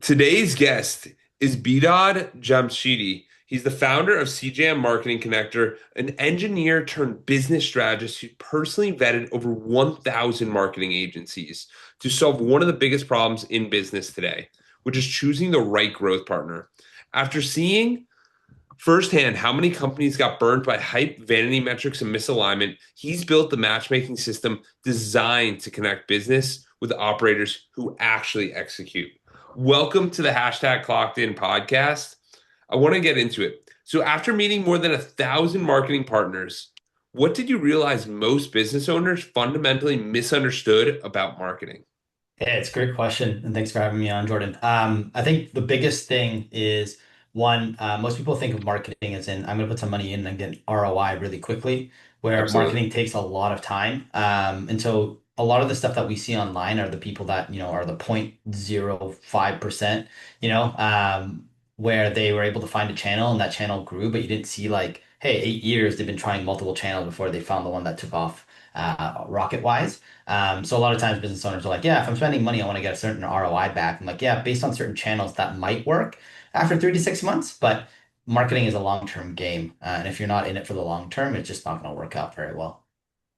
Today's guest is Behad Jamshidi. He's the founder of CJM Marketing Connector, an engineer turned business strategist who personally vetted over 1,000 marketing agencies to solve one of the biggest problems in business today, which is choosing the right growth partner. After seeing firsthand how many companies got burned by hype, vanity metrics, and misalignment, he's built the matchmaking system designed to connect business with operators who actually execute. Welcome to the #Clockedin podcast. I want to get into it. So, after meeting more than 1,000 marketing partners, what did you realize most business owners fundamentally misunderstood about marketing? Yeah, it's a great question, and thanks for having me on, Jordan. I think the biggest thing is one, most people think of marketing as in I'm going to put some money in and get ROI really quickly, where Absolutely. marketing takes a lot of time. And so a lot of the stuff that we see online are the people that, are the 0.05%, where they were able to find a channel and that channel grew, but you didn't see like, hey, 8 years they've been trying multiple channels before they found the one that took off rocket wise. So a lot of times business owners are like, yeah, if I'm spending money, I want to get a certain ROI back. I'm like, yeah, based on certain channels that might work after 3 to 6 months, but marketing is a long-term game. And if you're not in it for the long term, it's just not going to work out very well.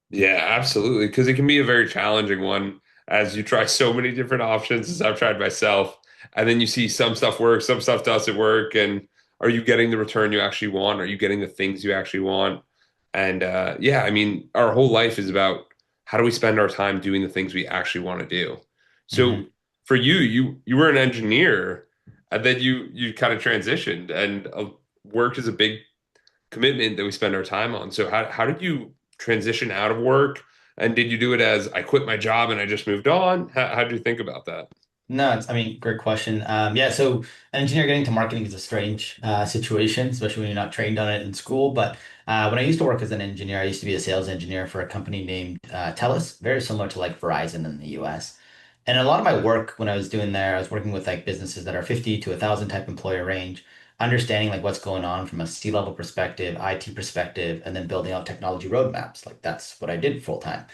Yeah, absolutely. Because it can be a very challenging one as you try so many different options, as I've tried myself. And then you see some stuff work, some stuff doesn't work. And are you getting the return you actually want? Are you getting the things you actually want? And yeah, I mean, our whole life is about how do we spend our time doing the things we actually want to do. So hmm for you, you were an engineer, and then you kind of transitioned, and work is a big commitment that we spend our time on. So how did you transition out of work? And did you do it as I quit my job and I just moved on? How did you think about that? No, I mean, great question. Yeah, so an engineer getting to marketing is a strange situation, especially when you're not trained on it in school. But when I used to work as an engineer, I used to be a sales engineer for a company named TELUS, very similar to like Verizon in the US. And a lot of my work when I was doing there, I was working with like businesses that are 50 to 1,000 type employer range, understanding like what's going on from a C-level perspective, IT perspective, and then building out technology roadmaps. Like that's what I did full time.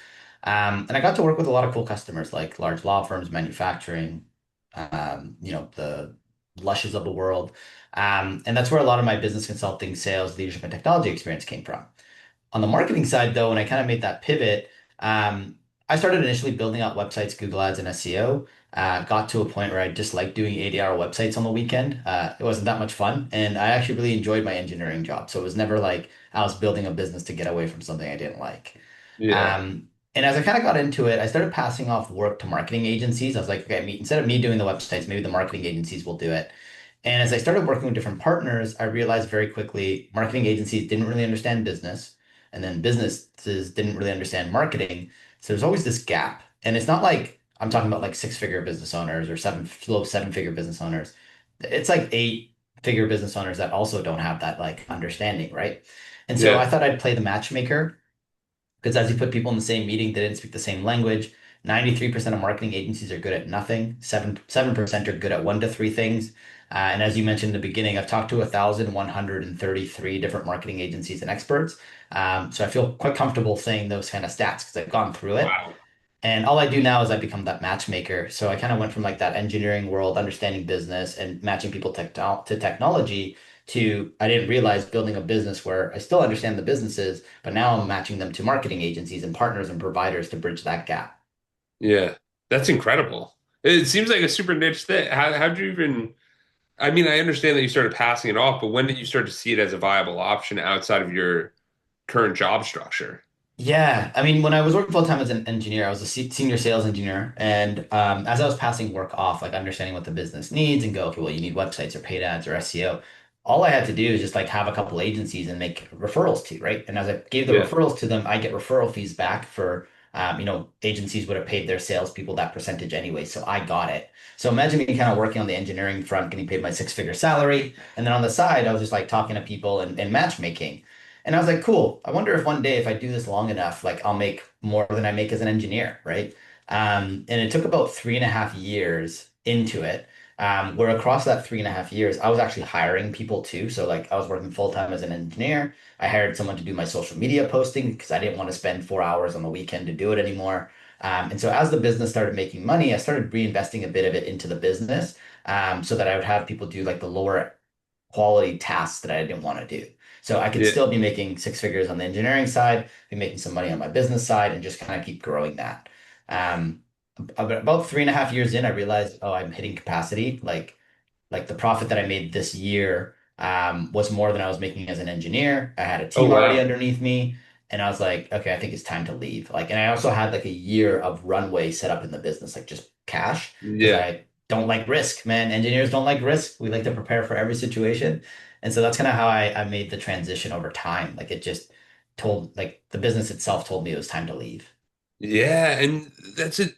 And I got to work with a lot of cool customers like large law firms, manufacturing, the Lushes of the world. And that's where a lot of my business consulting, sales, leadership, and technology experience came from. On the marketing side, though, when I kind of made that pivot, I started initially building out websites, Google Ads, and SEO. Got to a point where I just liked doing 80-hour websites on the weekend. It wasn't that much fun, and I actually really enjoyed my engineering job. So it was never like I was building a business to get away from something I didn't like. Yeah. And as I kind of got into it, I started passing off work to marketing agencies. I was like, okay, instead of me doing the websites, maybe the marketing agencies will do it. And as I started working with different partners, I realized very quickly marketing agencies didn't really understand business, and then businesses didn't really understand marketing. So there's always this gap. And it's not like I'm talking about like six-figure business owners or low seven-figure business owners. It's like eight-figure business owners that also don't have that like understanding, right? And so Yeah. I thought I'd play the matchmaker because as you put people in the same meeting, they didn't speak the same language. 93% of marketing agencies are good at nothing. 7% are good at one to three things. And as you mentioned in the beginning, I've talked to 1,133 different marketing agencies and experts. So I feel quite comfortable saying those kind of stats because I've gone through it. Wow. And all I do now is I become that matchmaker. So I kind of went from like that engineering world, understanding business and matching people to technology to I didn't realize building a business where I still understand the businesses, but now I'm matching them to marketing agencies and partners and providers to bridge that gap. Yeah. That's incredible. It seems like a super niche thing. How'd you even, I mean, I understand that you started passing it off, but when did you start to see it as a viable option outside of your current job structure? Yeah, I mean, when I was working full time as an engineer, I was a senior sales engineer, and as I was passing work off, like understanding what the business needs, and go, okay, well, you need websites or paid ads or SEO. All I had to do is just like have a couple agencies and make referrals to, right? And as I gave the Yeah. referrals to them, I get referral fees back for, agencies would have paid their salespeople that percentage anyway, so I got it. So imagine me kind of working on the engineering front, getting paid my six-figure salary, and then on the side, I was just like talking to people and matchmaking. And I was like, cool. I wonder if one day, if I do this long enough, like I'll make more than I make as an engineer, right? And it took about 3.5 years into it, where across that 3.5 years, I was actually hiring people too. So like I was working full time as an engineer. I hired someone to do my social media posting because I didn't want to spend 4 hours on the weekend to do it anymore. And so as the business started making money, I started reinvesting a bit of it into the business, so that I would have people do like the lower quality tasks that I didn't want to do. So I could Yeah. still be making six figures on the engineering side, be making some money on my business side, and just kind of keep growing that. Um, about 3.5 years in, I realized, oh, I'm hitting capacity. Like the profit that I made this year was more than I was making as an engineer. I had a Oh, team already wow. underneath me, and I was like, okay, I think it's time to leave. Like, and I also had like a year of runway set up in the business, like just cash, because Yeah. I don't like risk, man. Engineers don't like risk. We like to prepare for every situation, and so that's kind of how I made the transition over time. Like it just told, like the business itself told me it was time to leave. Yeah, and that's it.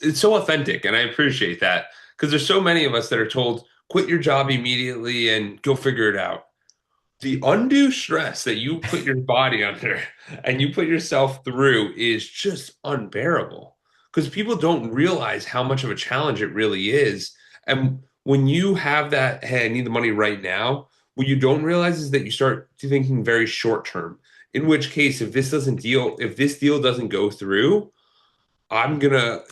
It's so authentic, and I appreciate that because there's so many of us that are told quit your job immediately and go figure it out. The undue stress that you put your body under and you put yourself through is just unbearable because people don't realize how much of a challenge it really is. And when you have that, hey, I need the money right now, what you don't realize is that you start thinking very short term. In which case, if this deal doesn't go through,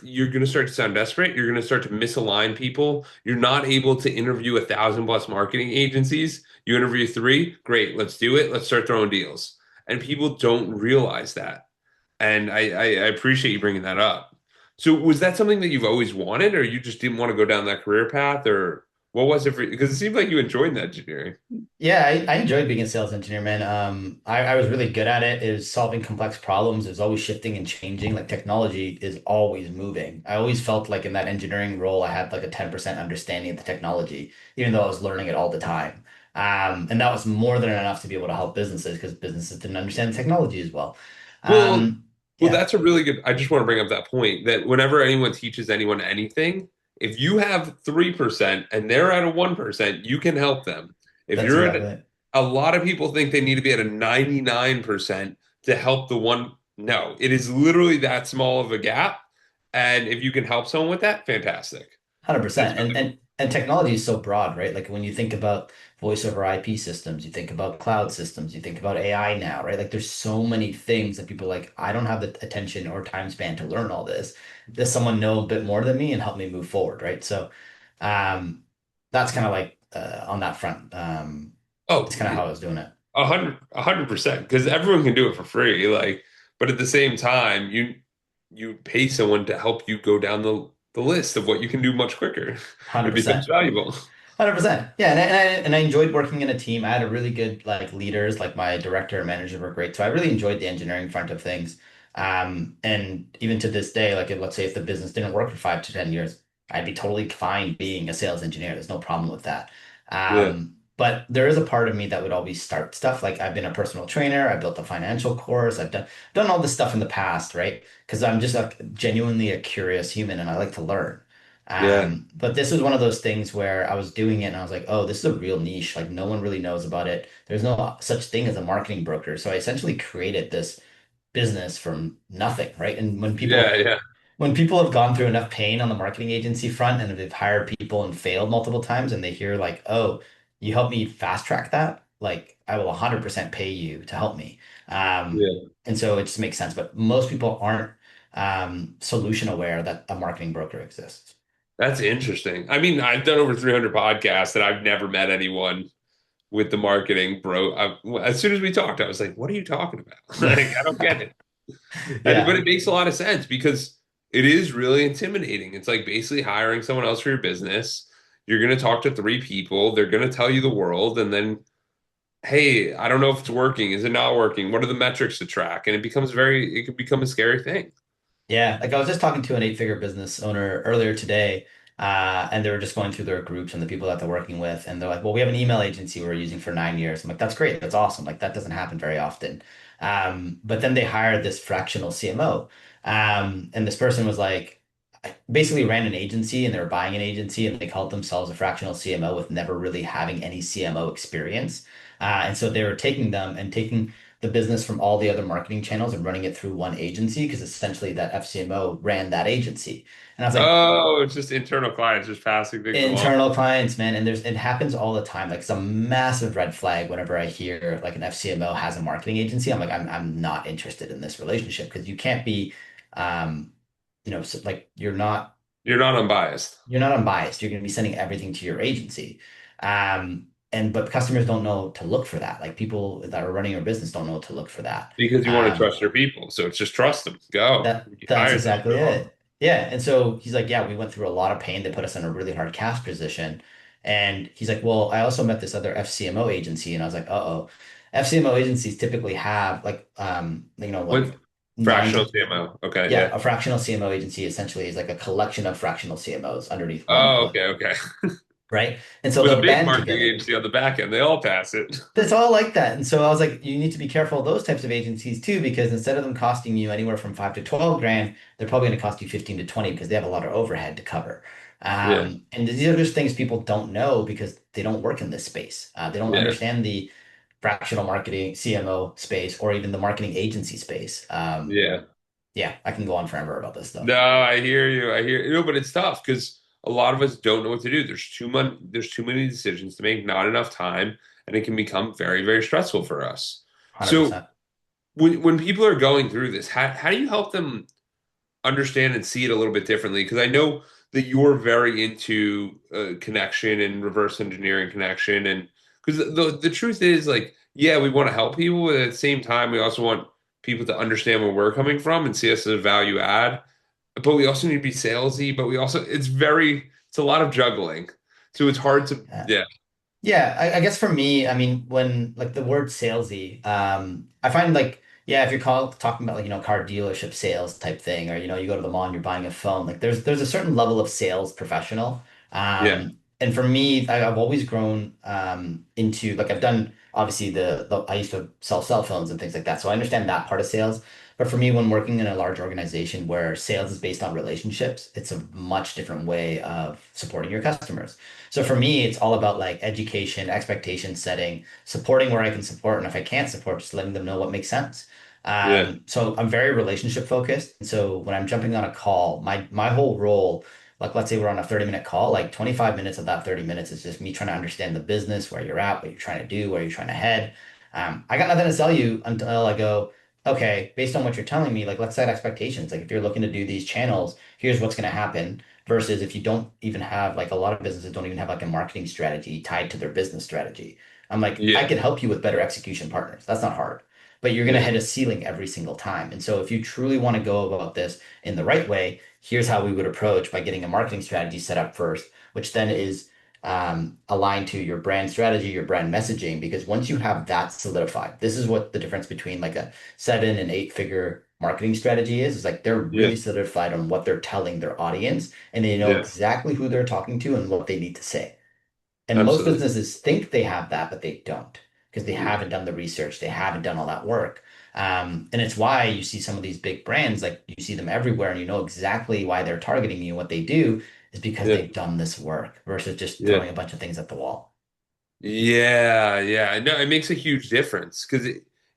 you're gonna start to sound desperate. You're gonna start to misalign people. You're not able to interview 1,000 plus marketing agencies. You interview three, great, let's do it. Let's start throwing deals. And people don't realize that. And I appreciate you bringing that up. So was that something that you've always wanted, or you just didn't want to go down that career path, or what was it for you? Because it seemed like you enjoyed that engineering. Yeah, I enjoyed being a sales engineer, man. I was really good at it. It was solving complex problems. It was always shifting and changing. Like technology is always moving. I always felt like in that engineering role, I had like a 10% understanding of the technology, even though I was learning it all the time. And that was more than enough to be able to help businesses because businesses didn't understand the technology as well. Well, Um, well, yeah, that's a really good. I just want to bring up that point that whenever anyone teaches anyone anything, if you have 3% and they're at a 1%, you can help them. If that's you're at exactly it. a lot of people think they need to be at a 99% to help the one. No, it is literally that small of a gap. And if you can help someone with that, fantastic. That's 100%. And really and and technology is so broad, right? Like when you think about voice over IP systems, you think about cloud systems, you think about AI now, right? Like there's so many things that people are like, I don't have the attention or time span to learn all this. Does someone know a bit more than me and help me move forward, right? So um that's kind of like on that front. It's oh, kind of how I was doing it. 100%, because everyone can do it for free. Like, but at the same time, you pay someone to help you go down the list of what you can do much quicker. It becomes 100%. valuable. 100%. Yeah, and I enjoyed working in a team. I had a really good like leaders, like my director and manager were great. So I really enjoyed the engineering front of things. And even to this day, like let's say if the business didn't work for 5 to 10 years, I'd be totally fine being a sales engineer. There's no problem with that. Yeah, But there is a part of me that would always start stuff. Like I've been a personal trainer, I built a financial course, I've done all this stuff in the past, right? Because I'm just like genuinely a curious human and I like to learn. yeah, But this was one of those things where I was doing it and I was like, oh, this is a real niche. Like no one really knows about it. There's no such thing as a marketing broker. So I essentially created this business from nothing, right? And yeah, yeah, when people have gone through enough pain on the marketing agency front and they've hired people and failed multiple times and they hear like, oh, you helped me fast track that, like I will 100% pay you to help me. yeah. And so it just makes sense. But most people aren't solution aware that a marketing broker exists. That's interesting. I mean, I've done over 300 podcasts, and I've never met anyone with the marketing bro. As soon as we talked, I was like, "What are you talking about?" Like, I don't get it. But Yeah. it makes a lot of sense because it is really intimidating. It's like basically hiring someone else for your business. You're going to talk to three people. They're going to tell you the world. And then, hey, I don't know if it's working. Is it not working? What are the metrics to track? And it can become a scary thing. Yeah, like I was just talking to an eight-figure business owner earlier today, and they were just going through their groups and the people that they're working with, and they're like, "Well, we have an email agency we're using for 9 years." I'm like, "That's great, that's awesome. Like that doesn't happen very often." But then they hired this fractional CMO, and this person was like, basically ran an agency, and they were buying an agency, and they called themselves a fractional CMO with never really having any CMO experience, and so they were taking them and taking the business from all the other marketing channels and running it through one agency because essentially that FCMO ran that agency. And I was like, Oh, it's just internal clients just passing things along. internal clients, man, and it happens all the time. Like it's a massive red flag whenever I hear like an FCMO has a marketing agency. I'm like, I'm not interested in this relationship because you can't be, like You're not unbiased you're not unbiased. You're going to be sending everything to your agency. And but customers don't know to look for that. Like people that are running your business don't know to look for that. because you want to Um, trust your people. So it's just trust them. Go. You that's hire them. exactly Go. it. Yeah. And so he's like, yeah, we went through a lot of pain. They put us in a really hard cash position. And he's like, well, I also met this other FCMO agency. And I was like, uh-oh. FCMO agencies typically have like What like nine fractional to CMO? Okay, yeah, yeah. a fractional CMO agency essentially is like a collection of fractional CMOs underneath one Oh, umbrella, okay, okay. right? And so With a they'll big band marketing together. agency on the back end, they all pass it. That's all like that. And so I was like, you need to be careful of those types of agencies too, because instead of them costing you anywhere from 5 to 12 grand, they're probably going to cost you 15 to 20 because they have a lot of overhead to cover. Yeah, And these are just things people don't know because they don't work in this space. They don't yeah, understand the fractional marketing CMO space or even the marketing agency space. yeah. Yeah, I can go on forever about this No, stuff. I hear you. I hear you. No, but it's tough because a lot of us don't know what to do. There's too many decisions to make, not enough time, and it can become very, very stressful for us. So 100%. when people are going through this, how do you help them understand and see it a little bit differently? Because I know that you're very into connection and reverse engineering connection, and because the truth is, like, yeah, we want to help people, but at the same time, we also want people to understand where we're coming from and see us as a value add. But we also need to be salesy, but we also it's a lot of juggling, so it's hard to yeah Yeah, I guess for me, I mean, when like the word salesy, I find like, yeah, if you're talking about like, car dealership sales type thing, or you go to the mall and you're buying a phone, like there's a certain level of sales professional. yeah And for me, I've always grown into like I've done obviously the I used to sell cell phones and things like that. So I understand that part of sales. But for me, when working in a large organization where sales is based on relationships, it's a much different way of supporting your customers. So for me, it's all about like education, expectation setting, supporting where I can support, and if I can't support, just letting them know what makes sense. yeah So I'm very relationship focused. And so when I'm jumping on a call, my whole role, like let's say we're on a 30-minute call, like 25 minutes of that 30 minutes is just me trying to understand the business, where you're at, what you're trying to do, where you're trying to head. I got nothing to sell you until I go, okay, based on what you're telling me, like let's set expectations. Like if you're looking to do these channels, here's what's going to happen versus if you don't even have like a lot of businesses don't even have like a marketing strategy tied to their business strategy. I'm like, I yeah can help you with better execution partners. That's not hard, but you're going to yeah hit a ceiling every single time. And so if you truly want to go about this in the right way, here's how we would approach by getting a marketing strategy set up first, which then is aligned to your brand strategy, your brand messaging, because once you have that solidified, this is what the difference between like a 7 and 8 figure marketing strategy is like they're yeah really solidified on what they're telling their audience and they know yeah exactly who they're talking to and what they need to say. And most absolutely businesses think they have that, but they don't because they yeah haven't done the research, they haven't done all that work. And it's why you see some of these big brands, like you see them everywhere, and you know exactly why they're targeting you. What they do is because yeah they've done this work versus just yeah throwing a bunch of things at the wall. Yeah, yeah. No, it makes a huge difference because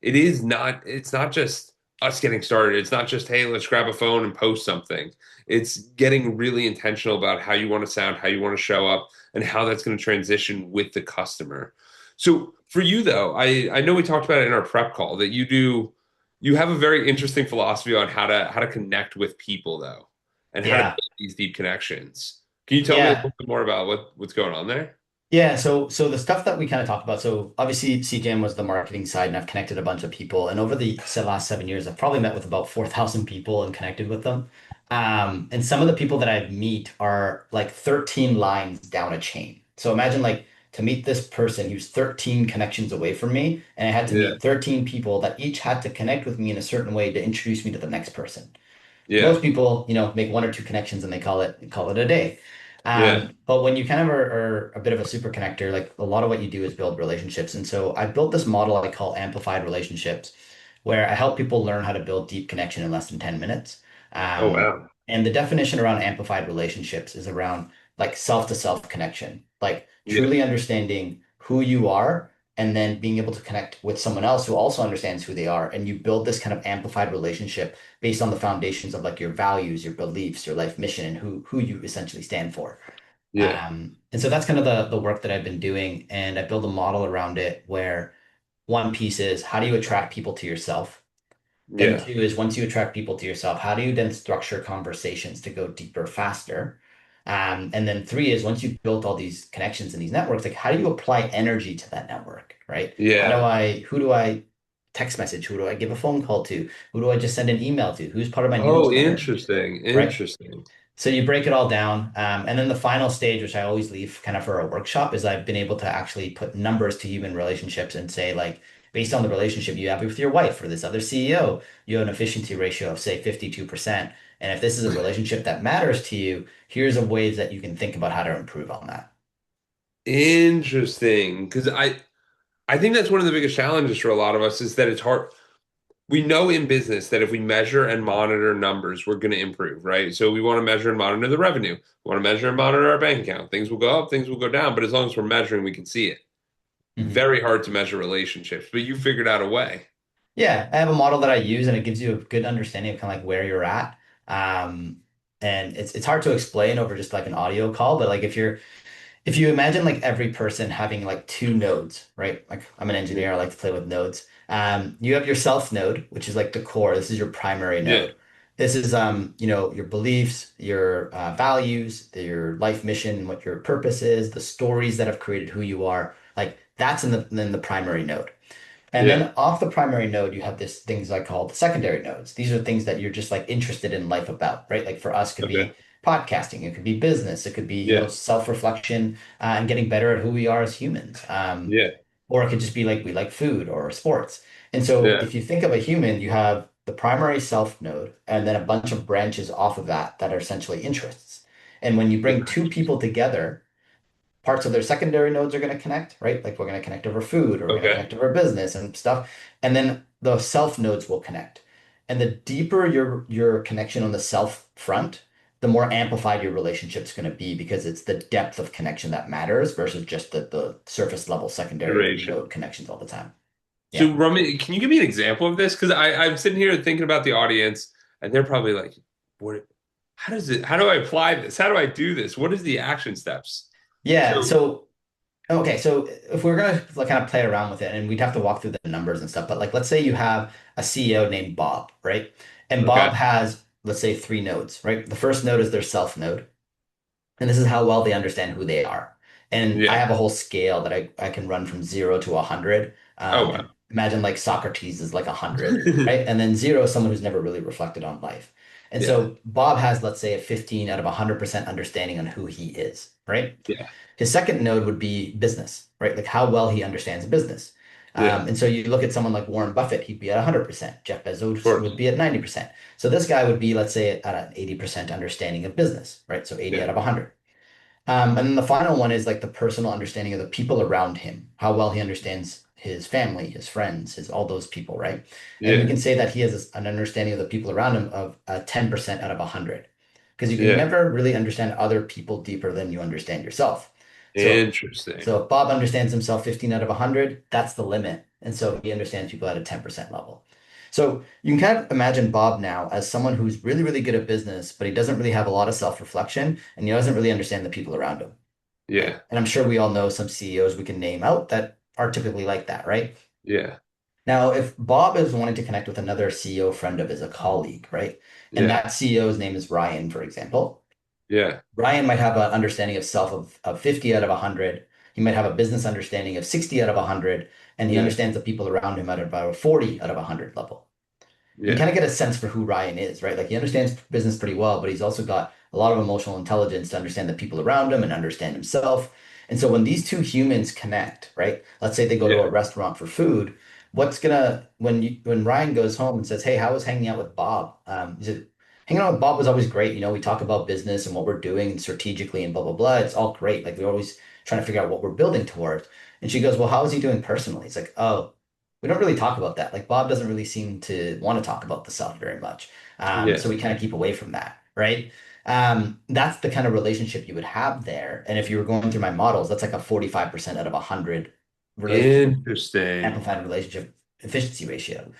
it's not just us getting started. It's not just, hey, let's grab a phone and post something. It's getting really intentional about how you want to sound, how you want to show up, and how that's going to transition with the customer. So for you though, I know we talked about it in our prep call that you have a very interesting philosophy on how to connect with people though, and how to Yeah. build these deep connections. Can you tell me a Yeah. little bit more about what's going on there? Yeah, so the stuff that we kind of talked about. So obviously CJM was the marketing side, and I've connected a bunch of people. And over the last 7 years, I've probably met with about 4,000 people and connected with them. And some of the people that I meet are like 13 lines down a chain. So imagine like to meet this person who's 13 connections away from me, and I had to Yeah. meet 13 people that each had to connect with me in a certain way to introduce me to the next person. Yeah. Most people, make one or two connections and they call it a day. Yeah. But when you kind of are a bit of a super connector, like a lot of what you do is build relationships. And so I built this model I call amplified relationships, where I help people learn how to build deep connection in less than 10 minutes. Oh Um, wow. and the definition around amplified relationships is around like self to self connection, like Yeah. truly understanding who you are and then being able to connect with someone else who also understands who they are. And you build this kind of amplified relationship based on the foundations of like your values, your beliefs, your life mission, and who you essentially stand for. Yeah. And so that's kind of the work that I've been doing, and I build a model around it where one piece is how do you attract people to yourself? Then Yeah. two is once you attract people to yourself, how do you then structure conversations to go deeper faster? And then three is once you've built all these connections and these networks, like how do you apply energy to that network, right? Yeah. Who do I text message? Who do I give a phone call to? Who do I just send an email to? Who's part of my Oh, newsletter, interesting. right? Interesting. So you break it all down. And then the final stage, which I always leave kind of for a workshop, is I've been able to actually put numbers to human relationships and say, like, based on the relationship you have with your wife or this other CEO, you have an efficiency ratio of, say, 52%. And if this is a relationship that matters to you, here's a ways that you can think about how to improve on that. Interesting. Because I think that's one of the biggest challenges for a lot of us is that it's hard. We know in business that if we measure and monitor numbers, we're going to improve, right? So we want to measure and monitor the revenue. We want to measure and monitor our bank account. Things will go up, things will go down, but as long as we're measuring, we can see it. Mhm. Very hard to measure relationships, but you figured out a way. Yeah, I have a model that I use and it gives you a good understanding of kind of like where you're at. Um, and it's hard to explain over just like an audio call, but like if you imagine like every person having like two nodes, right? Like I'm an Yeah. engineer, I like to play with nodes. You have your self node, which is like the core. This is your primary Yeah. node. This is your beliefs, your values, your life mission, what your purpose is, the stories that have created who you are. Like that's in the primary node. And Yeah. then off the primary node, you have this things I call the secondary nodes. These are things that you're just like interested in life about, right? Like for us, could Okay. be podcasting, it could be business, it could be, Yeah. self-reflection and getting better at who we are as humans. Yeah. Or it could just be like we like food or sports. And so Yeah. if you think of a human, you have the primary self node and then a bunch of branches off of that that are essentially interests. And when you bring two people together, parts of their secondary nodes are going to connect, right? Like we're going to connect over food or we're going to Okay. connect over business and stuff. And then the self nodes will connect. And the deeper your connection on the self front, the more amplified your relationship's going to be because it's the depth of connection that matters versus just the surface level secondary Iteration. node connections all the time. So, Yeah. Rami, can you give me an example of this? Because I'm sitting here thinking about the audience, and they're probably like, "What? How does it? How do I apply this? How do I do this? What is the action steps?" Yeah. So, So okay, so if we're gonna like kind of play around with it, and we'd have to walk through the numbers and stuff, but like let's say you have a CEO named Bob, right? And okay. Bob has, let's say, three nodes, right? The first node is their self node, and this is how well they understand who they are. And I Yeah. have a whole scale that I can run from 0 to 100. Oh And wow. imagine like Socrates is like 100, right? And then zero is someone who's never really reflected on life. And Yeah. so Bob has, let's say, a 15 out of 100% understanding on who he is, right? Yeah. His second node would be business, right? Like how well he understands business. Yeah. And so you look at someone like Warren Buffett, he'd be at 100%. Jeff Of Bezos would course. be at 90%. So this guy would be, let's say, at an 80% understanding of business, right? So 80 Yeah. out of 100. And then the final one is like the personal understanding of the people around him, how well he understands his family, his friends, his all those people, right? And we Yeah. can say that he has an understanding of the people around him of 10% out of 100. Because you can Yeah. never really understand other people deeper than you understand yourself. So Interesting. so if Bob understands himself 15 out of 100, that's the limit. And so he understands people at a 10% level. So you can kind of imagine Bob now as someone who's really, really good at business, but he doesn't really have a lot of self-reflection and he doesn't really understand the people around him. Yeah. Right. And I'm sure we all know some CEOs we can name out that are typically like that, right? Yeah. Now, if Bob is wanting to connect with another CEO friend of his, a colleague, right? And Yeah. that CEO's name is Ryan, for example. Yeah. Ryan might have an understanding of self of 50 out of 100. He might have a business understanding of 60 out of 100, and he Yeah. understands the people around him at about a 40 out of 100 level. You Yeah. kind of get a sense for who Ryan is, right? Like he understands business pretty well, but he's also got a lot of emotional intelligence to understand the people around him and understand himself. And so when these two humans connect, right? Let's say they go to Yeah. a restaurant for food, when Ryan goes home and says, "Hey, how was hanging out with Bob?" He said, "Hanging out with Bob was always great. We talk about business and what we're doing and strategically and blah blah blah. It's all great. Like we're always trying to figure out what we're building towards." And she goes, "Well, how is he doing personally?" It's like, "Oh, we don't really talk about that. Like Bob doesn't really seem to want to talk about the self very much. So Yeah. we kind of keep away from that, right? That's the kind of relationship you would have there. And if you were going through my models, that's like a 45% out of 100 relationship, Interesting. amplified relationship efficiency ratio.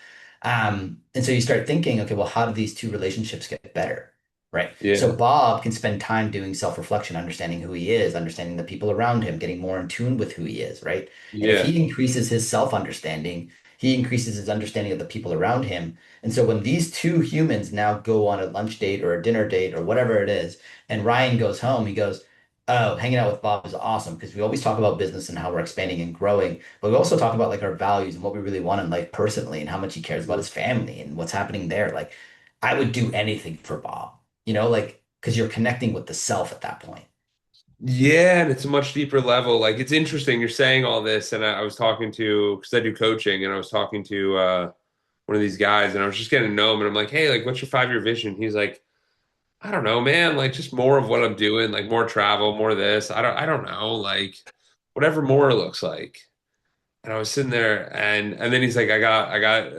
And so you start thinking, okay, well, how do these two relationships get better? Right. So Yeah. Bob can spend time doing self-reflection, understanding who he is, understanding the people around him, getting more in tune with who he is, right? And if Yeah. he increases his self-understanding, he increases his understanding of the people around him. And so when these two humans now go on a lunch date or a dinner date or whatever it is, and Ryan goes home, he goes, "Oh, hanging out with Bob is awesome," because we always talk about business and how we're expanding and growing, but we also talk about like our values and what we really want in life personally and how much he cares about his family and what's happening there. Like, I would do anything for Bob, like because you're connecting with the self at that point. Yeah, and it's a much deeper level. Like it's interesting you're saying all this, and I was talking to because I do coaching, and I was talking to one of these guys, and I was just getting to know him, and I'm like, hey, like, what's your 5 year vision? He's like, I don't know, man. Like just more of what I'm doing, like more travel, more this. I don't know, like whatever more looks like. And I was sitting there, and then he's like, I got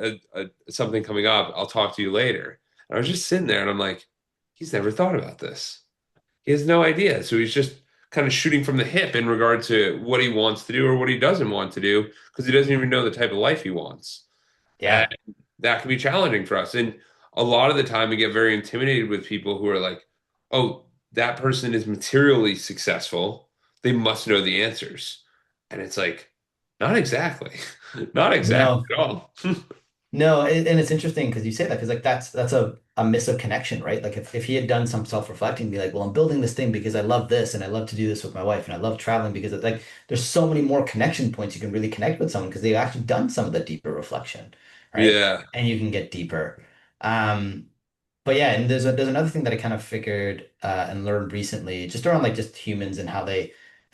something coming up. I'll talk to you later. And I was just sitting there, and I'm like, he's never thought about this. He has no idea. So he's just kind of shooting from the hip in regard to what he wants to do or what he doesn't want to do because he doesn't even know the type of life he wants. And Yeah. that can be challenging for us. And a lot of the time we get very intimidated with people who are like, oh, that person is materially successful. They must know the answers. And it's like, not exactly. Not exactly No. at all. No, and it's interesting because you say that because like that's a miss of connection, right? Like if he had done some self-reflecting, be like, well, I'm building this thing because I love this and I love to do this with my wife and I love traveling because like there's so many more connection points you can really connect with someone because they've actually done some of the deeper reflection, right? Yeah. And you can get deeper. Um, but yeah, and there's another thing that I kind of figured and learned recently, just around like just humans and how they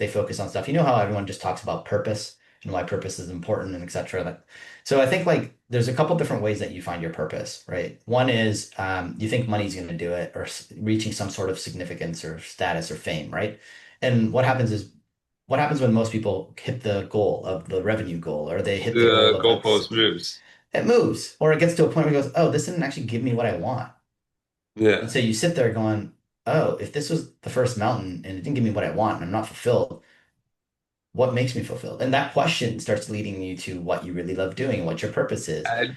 focus on stuff. You know how everyone just talks about purpose and why purpose is important and etc. So I think like there's a couple different ways that you find your purpose, right? One is you think money's going to do it, or reaching some sort of significance or status or fame, right? And what happens when most people hit the goal of the revenue goal, or they hit the goal The of like goalpost moves. it moves, or it gets to a point where it goes, oh, this didn't actually give me what I want. And Yeah. so you sit there going, oh, if this was the first mountain and it didn't give me what I want and I'm not fulfilled, what makes me fulfilled? And that question starts leading you to what you really love doing and what your purpose is, right?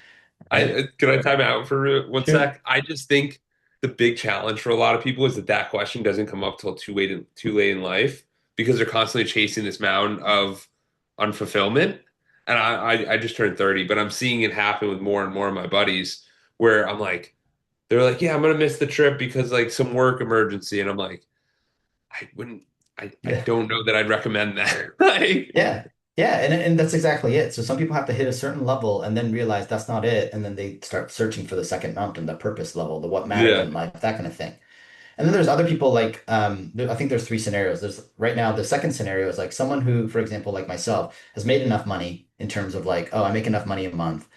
Can I time out for 1 sec? Sure. I just think the big challenge for a lot of people is that that question doesn't come up till too late in life because they're constantly chasing this mountain of unfulfillment. And I just turned 30, but I'm seeing it happen with more and more of my buddies where I'm like, they're like, yeah, I'm gonna miss the trip because like some work emergency, and I'm like, I wouldn't, I Yeah. don't know that I'd recommend that. Like, Yeah. Yeah. And that's exactly it. So some people have to hit a certain level and then realize that's not it. And then they start searching for the second mountain, the purpose level, the what matters yeah, in life, that kind of thing. And then there's other people like I think there's three scenarios. There's right now the second scenario is like someone who, for example, like myself, has made enough money in terms of like, oh, I make enough money a month.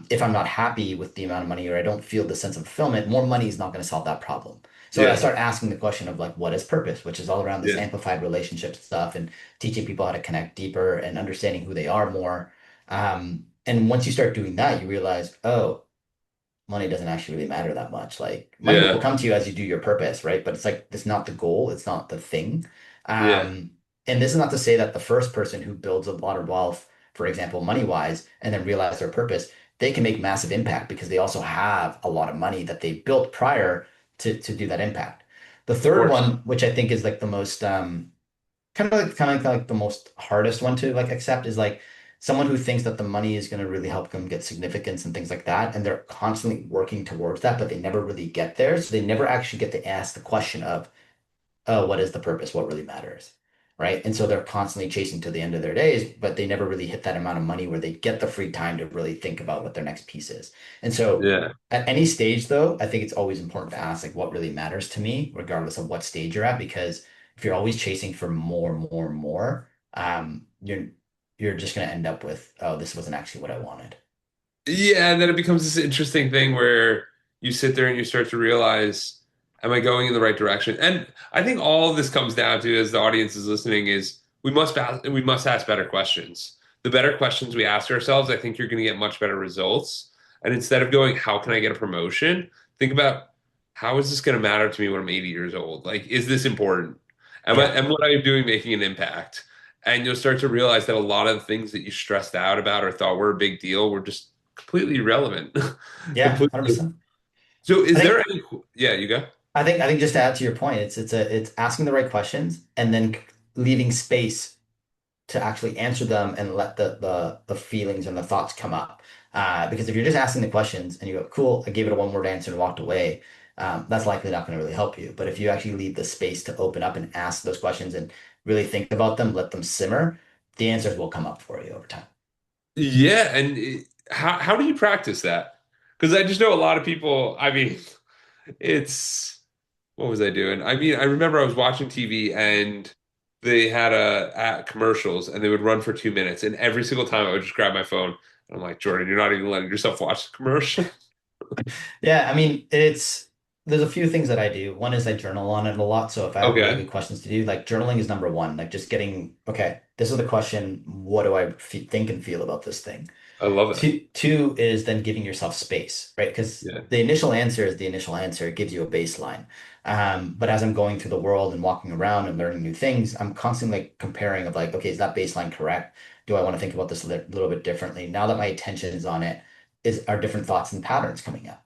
If I'm not happy with the amount of money or I don't feel the sense of fulfillment, more money is not going to solve that problem. So I yeah, start asking the question of like, what is purpose, which is all around this yeah, amplified relationship stuff and teaching people how to connect deeper and understanding who they are more. And once you start doing that, you realize, oh, money doesn't actually really matter that much. Like money will yeah, come to you as you do your purpose, right? But it's like it's not the goal, it's not the thing. yeah, Um, and this is not to say that the first person who builds a lot of wealth, for example, money-wise, and then realize their purpose, they can make massive impact because they also have a lot of money that they built prior to do that impact. The of third course. one, which I think is like the most kind of like the most hardest one to like accept is like someone who thinks that the money is going to really help them get significance and things like that, and they're constantly working towards that, but they never really get there. So they never actually get to ask the question of, oh, what is the purpose? What really matters? Right. And so they're constantly chasing to the end of their days, but they never really hit that amount of money where they get the free time to really think about what their next piece is. And so Yeah. at any stage, though, I think it's always important to ask, like, what really matters to me, regardless of what stage you're at, because if you're always chasing for more, more, more, you're just going to end up with, oh, this wasn't actually what I wanted. Yeah, and then it becomes this interesting thing where you sit there and you start to realize, am I going in the right direction? And I think all of this comes down to, as the audience is listening, is we must ask better questions. The better questions we ask ourselves, I think you're going to get much better results. And instead of going, how can I get a promotion? Think about how is this going to matter to me when I'm 80 years old? Like, is this important? Yeah. Am what I'm doing making an impact? And you'll start to realize that a lot of the things that you stressed out about or thought were a big deal were just completely irrelevant. Yeah. Completely. 100%. So I is there think any, yeah, you go. I think just to add to your point, it's asking the right questions and then leaving space to actually answer them and let the feelings and the thoughts come up. Because if you're just asking the questions and you go, cool, I gave it a one word answer and walked away, that's likely not going to really help you. But if you actually leave the space to open up and ask those questions and really think about them, let them simmer, the answers will come up for you over time. Yeah, and how do you practice that? Because I just know a lot of people. I mean, it's what was I doing? I mean, I remember I was watching TV and they had commercials and they would run for 2 minutes, and every single time I would just grab my phone and I'm like, Jordan, you're not even letting yourself watch the commercial. Yeah, I mean, there's a few things that I do. One is I journal on it a lot. So if I have really Okay, good questions to do, like journaling is number one. Like just getting, okay, this is the question. What do I think and feel about this thing? I love it. Two is then giving yourself space, right? Because Yeah, the initial answer is the initial answer. It gives you a baseline. But as I'm going through the world and walking around and learning new things, I'm constantly like comparing of like, okay, is that baseline correct? Do I want to think about this a little bit differently? Now that my attention is on it, are different thoughts and patterns coming up?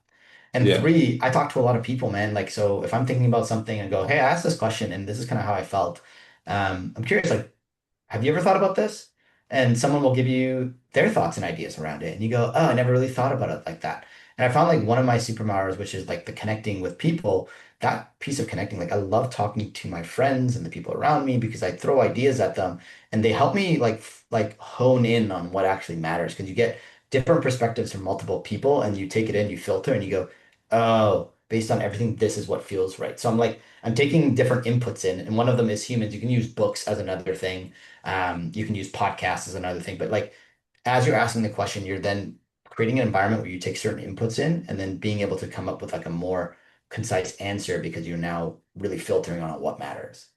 And yeah. three, I talk to a lot of people, man. Like, so if I'm thinking about something and go, hey, I asked this question and this is kind of how I felt. I'm curious, like, have you ever thought about this? And someone will give you their thoughts and ideas around it. And you go, oh, I never really thought about it like that. And I found like one of my superpowers, which is like the connecting with people, that piece of connecting, like I love talking to my friends and the people around me because I throw ideas at them and they help me like hone in on what actually matters. Because you get different perspectives from multiple people and you take it in, you filter and you go, oh, based on everything, this is what feels right. So I'm taking different inputs in, and one of them is humans. You can use books as another thing. You can use podcasts as another thing, but like as you're asking the question, you're then creating an environment where you take certain inputs in and then being able to come up with like a more concise answer because you're now really filtering on what matters.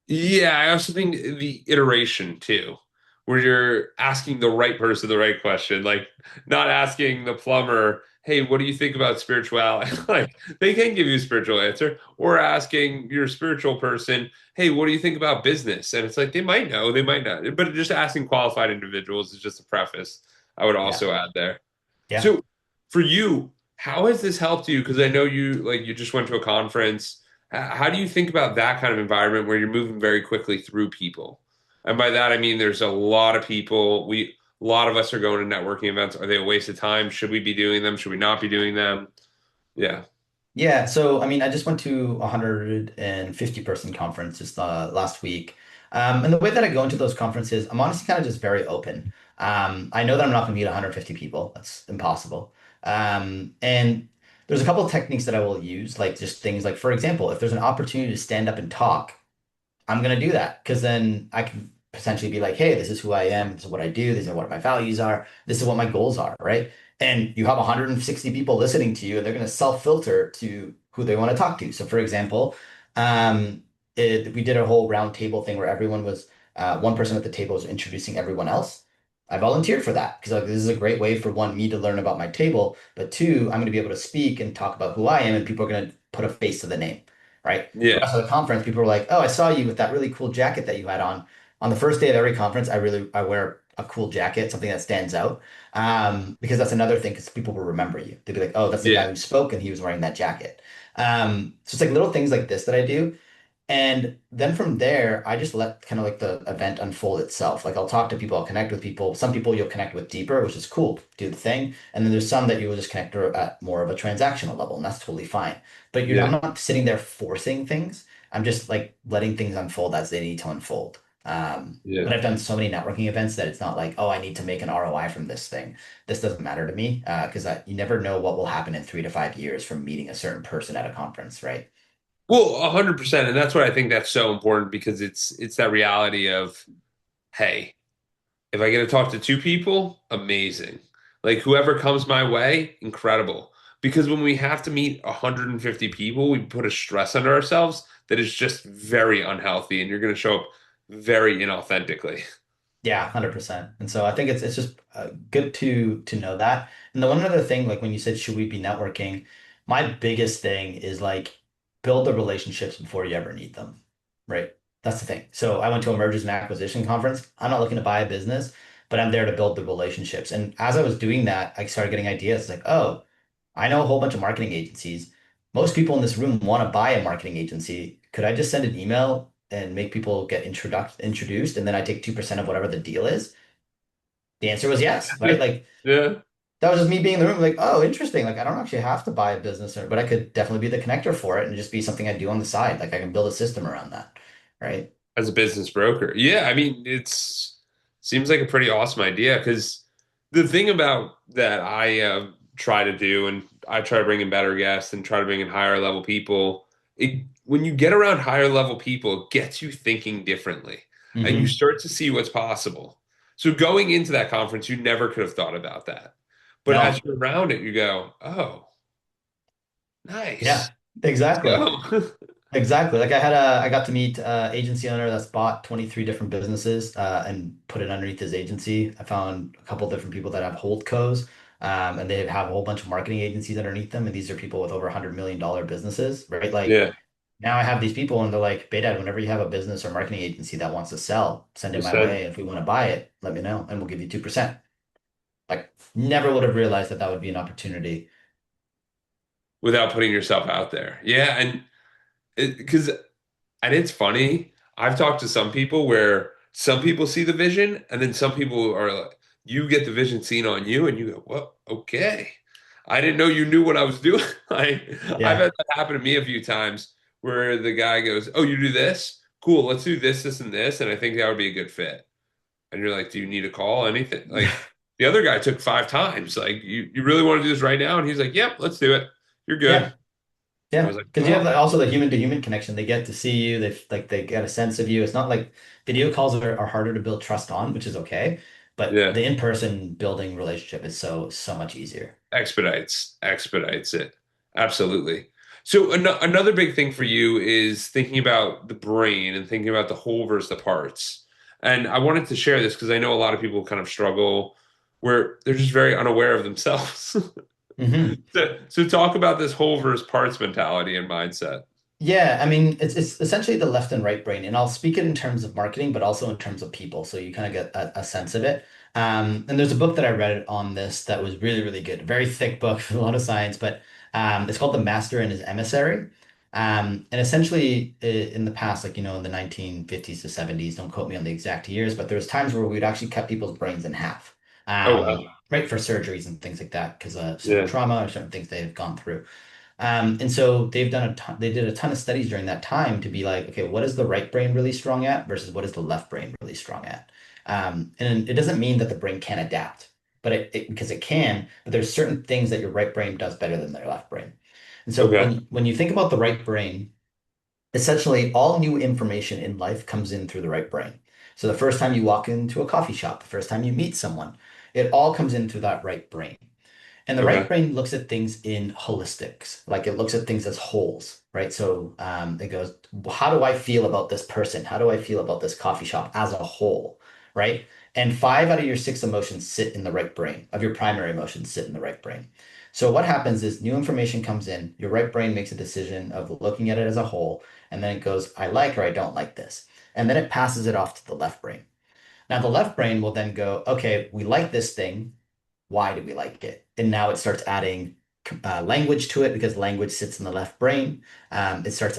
Yeah, I also think the iteration too, where you're asking the right person the right question, like not asking the plumber, "Hey, what do you think about spirituality?" Like they can give you a spiritual answer, or asking your spiritual person, "Hey, what do you think about business?" And it's like they might know, they might not, but just asking qualified individuals is just a preface. I would Yeah. also add there. Yeah. So for you, how has this helped you? Because I know you just went to a conference. How do you think about that kind of environment where you're moving very quickly through people? And by that I mean there's a lot of people. A lot of us are going to networking events. Are they a waste of time? Should we be doing them? Should we not be doing them? Yeah. Yeah, so I mean, I just went to a 150 person conference just last week. And the way that I go into those conferences, I'm honestly kind of just very open. I know that I'm not going to meet 150 people. That's impossible. And there's a couple of techniques that I will use, like just things like, for example, if there's an opportunity to stand up and talk, I'm gonna do that because then I can potentially be like, hey, this is who I am, this is what I do, these are what my values are, this is what my goals are, right? And you have 160 people listening to you, and they're gonna self-filter to who they want to talk to. So, for example, um, we did a whole round table thing where everyone was one person at the table was introducing everyone else. I volunteered for that because like this is a great way for one, me to learn about my table, but two, I'm going to be able to speak and talk about who I am, and people are going to put a face to the name, right? The Yeah. rest of the conference, people were like, "Oh, I saw you with that really cool jacket that you had on." On the first day of every conference, I wear a cool jacket, something that stands out, because that's another thing. Because people will remember you. They'll be like, "Oh, that's the guy Yeah. who spoke, and he was wearing that jacket." So it's like little things like this that I do, and then from there, I just let kind of like the event unfold itself. Like I'll talk to people, I'll connect with people. Some people you'll connect with deeper, which is cool, do the thing. And then there's some that you will just connect at more of a transactional level, and that's totally fine. But I'm Yeah. not sitting there forcing things. I'm just like letting things unfold as they need to unfold. But Yeah. I've done so many networking events that it's not like, oh, I need to make an ROI from this thing. This doesn't matter to me because you never know what will happen in 3 to 5 years from meeting a certain person at a conference, right? Well, 100%. And that's what I think that's so important because it's that reality of, hey, if I get to talk to two people, amazing. Like whoever comes my way, incredible. Because when we have to meet 150 people, we put a stress on ourselves that is just very unhealthy, and you're going to show up very inauthentically. Yeah, 100%. And so I think it's just good to know that. And the one other thing, like when you said, should we be networking? My biggest thing is like build the relationships before you ever need them, right? That's the thing. So I went to a mergers and acquisition conference. I'm not looking to buy a business, but I'm there to build the relationships. And as I was doing that, I started getting ideas It's like, oh, I know a whole bunch of marketing agencies. Most people in this room want to buy a marketing agency. Could I just send an email and make people get introduced, and then I take 2% of whatever the deal is? The answer was yes, right? Like Yeah. that was just me being in the room, like, oh, interesting. Like I don't actually have to buy a business, but I could definitely be the connector for it and just be something I do on the side. Like I can build a system around that, right? As a business broker. Yeah, I mean, it's seems like a pretty awesome idea because the thing about that I try to do, and I try to bring in better guests and try to bring in higher level people, when you get around higher level people, it gets you thinking differently and you Hmm. start to see what's possible. So going into that conference, you never could have thought about that. But as No, you're around it, you go, oh, nice. yeah, Let's exactly. go. Exactly. Like I got to meet agency owner that's bought 23 different businesses and put it underneath his agency. I found a couple different people that have holdcos, and they have a whole bunch of marketing agencies underneath them. And these are people with over $100 million businesses, right? Like Yeah, now I have these people and they're like, Behad, whenever you have a business or marketing agency that wants to sell, send it just my said way. If we want to buy it, let me know and we'll give you 2%. Like never would have realized that that would be an opportunity. without putting yourself out there. Yeah, and because and it's funny. I've talked to some people where some people see the vision, and then some people are like, you get the vision seen on you, and you go, well, okay. I didn't know you knew what I was doing. I've Yeah. had that happen to me a few times where the guy goes, oh, you do this? Cool, let's do this, this, and this, and I think that would be a good fit. And you're like, do you need a call? Anything? Like the other guy took 5 times. Like, you really want to do this right now? And he's like, yep, let's do it. You're good. Yeah. I Yeah, was like, because you have oh, also the human to human connection. They get to see you. They get a sense of you. It's not like video calls are harder to build trust on, which is okay. But yeah. the in-person building relationship is so much easier. Expedites it. Absolutely. So another big thing for you is thinking about the brain and thinking about the whole versus the parts. And I wanted to share this because I know a lot of people kind of struggle where they're just very unaware of themselves. Hmm. So talk about this whole versus parts mentality and mindset. Yeah, I mean, it's essentially the left and right brain, and I'll speak it in terms of marketing, but also in terms of people, so you kind of get a sense of it. And there's a book that I read on this that was really good. Very thick book, with a lot of science, but it's called The Master and His Emissary. And essentially, in the past, like in the 1950s to 70s, don't quote me on the exact years, but there was times where we'd actually cut people's brains in half, Oh, wow. right, for surgeries and things like that, because of certain Yeah. trauma or certain things they've gone through. And so they did a ton of studies during that time to be like, okay, what is the right brain really strong at versus what is the left brain really strong at? And it doesn't mean that the brain can adapt, but because it can, but there's certain things that your right brain does better than their left brain. And so Okay. when you think about the right brain, essentially all new information in life comes in through the right brain. So the first time you walk into a coffee shop, the first time you meet someone, it all comes in through that right brain. And the right Okay. brain looks at things in holistics, like it looks at things as wholes, right? So it goes, how do I feel about this person? How do I feel about this coffee shop as a whole, right? And 5 out of your 6 emotions sit in the right brain, of your primary emotions sit in the right brain. So what happens is new information comes in, your right brain makes a decision of looking at it as a whole, and then it goes, I like or I don't like this. And then it passes it off to the left brain. Now the left brain will then go, okay, we like this thing, why do we like it? And now it starts adding language to it because language sits in the left brain. It starts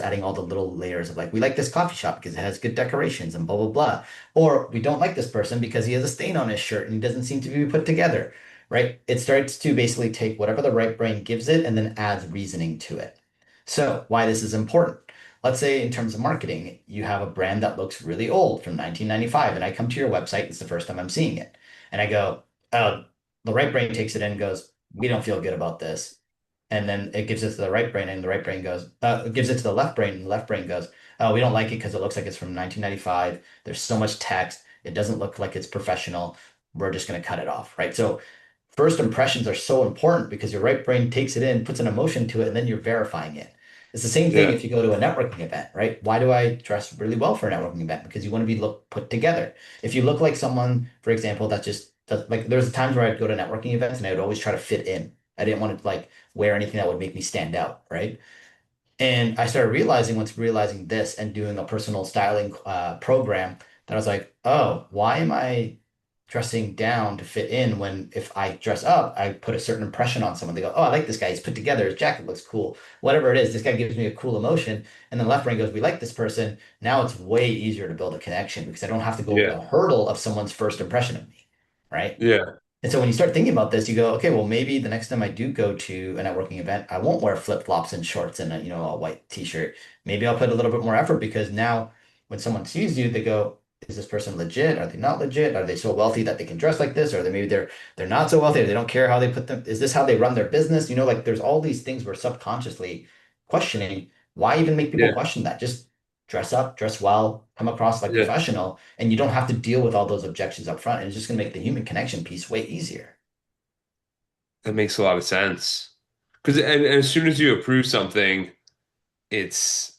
adding all the little layers of like we like this coffee shop because it has good decorations and blah blah blah, or we don't like this person because he has a stain on his shirt and he doesn't seem to be put together. Right? It starts to basically take whatever the right brain gives it and then adds reasoning to it. So why this is important? Let's say in terms of marketing, you have a brand that looks really old from 1995, and I come to your website. It's the first time I'm seeing it, and I go, "Oh, the right brain takes it in and goes, we don't feel good about this. And then it gives it to the right brain, and the right brain goes, it gives it to the left brain, and the left brain goes, oh, we don't like it because it looks like it's from 1995. There's so much text. It doesn't look like it's professional. We're just going to cut it off, right? So first impressions are so important because your right brain takes it in, puts an emotion to it, and then you're verifying it. It's the same thing Yeah. if you go to a networking event, right? Why do I dress really well for a networking event? Because you want to be look put together. If you look like someone, for example, that just does, like there's times where I'd go to networking events and I would always try to fit in. I didn't want to like wear anything that would make me stand out, right? And I started realizing once realizing this and doing a personal styling program that I was like, oh, why am I dressing down to fit in when if I dress up, I put a certain impression on someone. They go, oh, I like this guy. He's put together. His jacket looks cool. Whatever it is, this guy gives me a cool emotion. And then left brain goes, we like this person. Now it's way easier to build a connection because I don't have to go over Yeah. the hurdle of someone's first impression of me. Right. Yeah. And so when you start thinking about this, you go, okay, well, maybe the next time I do go to a networking event, I won't wear flip-flops and shorts and a white t-shirt. Maybe I'll put a little bit more effort because now when someone sees you, they go, is this person legit? Are they not legit? Are they so wealthy that they can dress like this? Or they're not so wealthy, or they don't care how they put them. Is this how they run their business? Like there's all these things we're subconsciously questioning. Why even make people Yeah. question that? Just dress up, dress well, come across like Yeah. professional, and you don't have to deal with all those objections up front. And it's just going to make the human connection piece way easier. That makes a lot of sense. Because and as soon as you approve something, it's